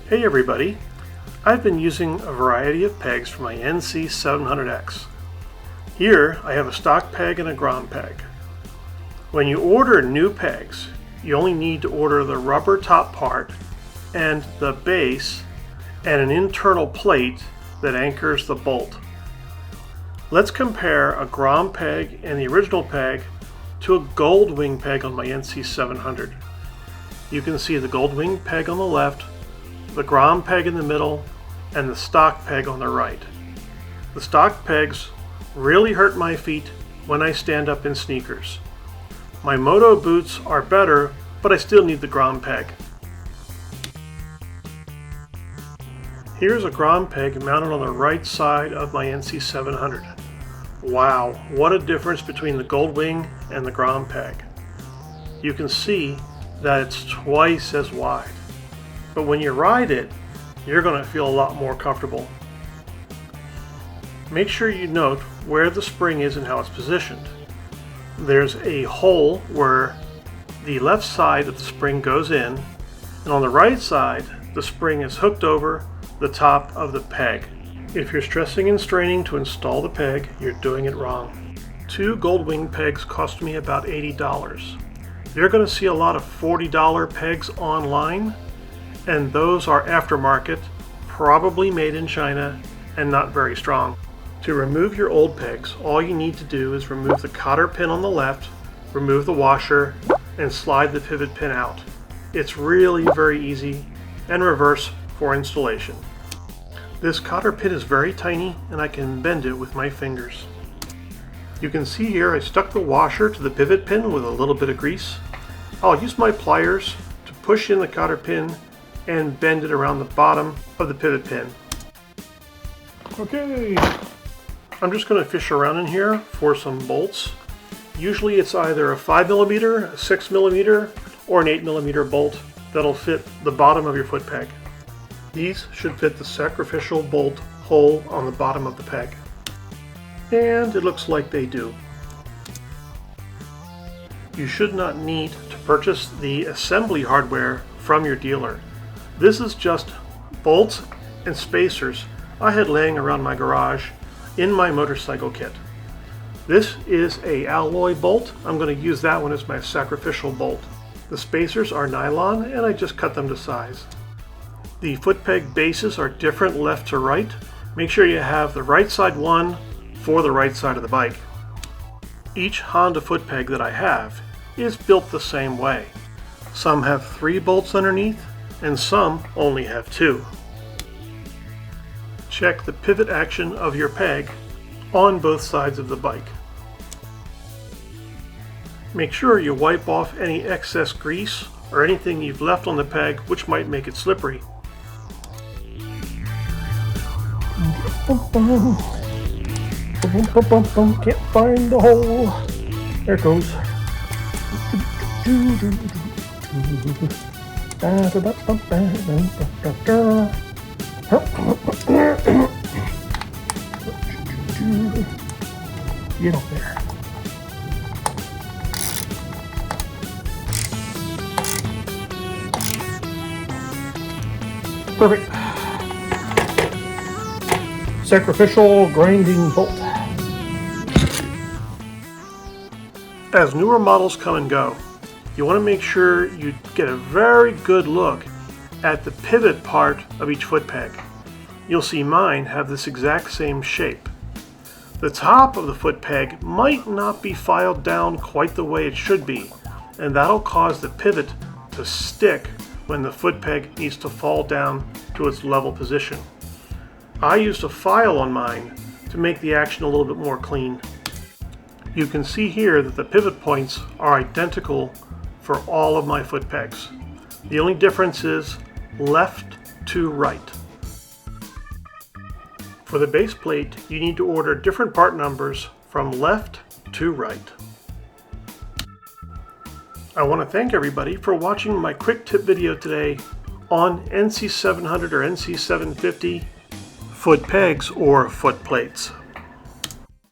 Hey everybody, I've been using a variety of pegs for my NC700X. Here I have a stock peg and a Grom peg. When you order new pegs, you only need to order the rubber top part and the base and an internal plate that anchors the bolt. Let's compare a Grom peg and the original peg to a Goldwing peg on my NC700. You can see the Goldwing peg on the left, the Grom peg in the middle, and the stock peg on the right. The stock pegs really hurt my feet when I stand up in sneakers. My moto boots are better, but I still need the Grom peg. Here's a Grom peg mounted on the right side of my NC700. Wow, what a difference between the Goldwing and the Grom peg. You can see that it's twice as wide. But when you ride it, you're going to feel a lot more comfortable. Make sure you note where the spring is and how it's positioned. There's a hole where the left side of the spring goes in, and on the right side, the spring is hooked over the top of the peg. If you're stressing and straining to install the peg, you're doing it wrong. Two Goldwing pegs cost me about $80. You're going to see a lot of $40 pegs online, and those are aftermarket, probably made in China, and not very strong. To remove your old pegs, all you need to do is remove the cotter pin on the left, remove the washer, and slide the pivot pin out. It's really very easy, and reverse for installation. This cotter pin is very tiny, and I can bend it with my fingers. You can see here I stuck the washer to the pivot pin with a little bit of grease. I'll use my pliers to push in the cotter pin and bend it around the bottom of the pivot pin. Okay, I'm just going to fish around in here for some bolts. Usually it's either a 5mm, a 6mm, or an 8mm bolt that'll fit the bottom of your foot peg. These should fit the sacrificial bolt hole on the bottom of the peg. And it looks like they do. You should not need to purchase the assembly hardware from your dealer. This is just bolts and spacers I had laying around my garage in my motorcycle kit. This is a alloy bolt. I'm going to use that one as my sacrificial bolt. The spacers are nylon and I just cut them to size. The foot peg bases are different left to right. Make sure you have the right side one for the right side of the bike. Each Honda foot peg that I have is built the same way. Some have 3 bolts underneath, and some only have 2. Check the pivot action of your peg on both sides of the bike. Make sure you wipe off any excess grease or anything you've left on the peg which might make it slippery. Can't find the hole. There it goes. Get up there. Perfect. Sacrificial grinding bolt. As newer models come and go, you want to make sure you get a very good look at the pivot part of each foot peg. You'll see mine have this exact same shape. The top of the foot peg might not be filed down quite the way it should be, and that'll cause the pivot to stick when the foot peg needs to fall down to its level position. I used a file on mine to make the action a little bit more clean. You can see here that the pivot points are identical for all of my foot pegs. The only difference is left to right. For the base plate, you need to order different part numbers from left to right. I want to thank everybody for watching my quick tip video today on NC700 or NC750 foot pegs or foot plates.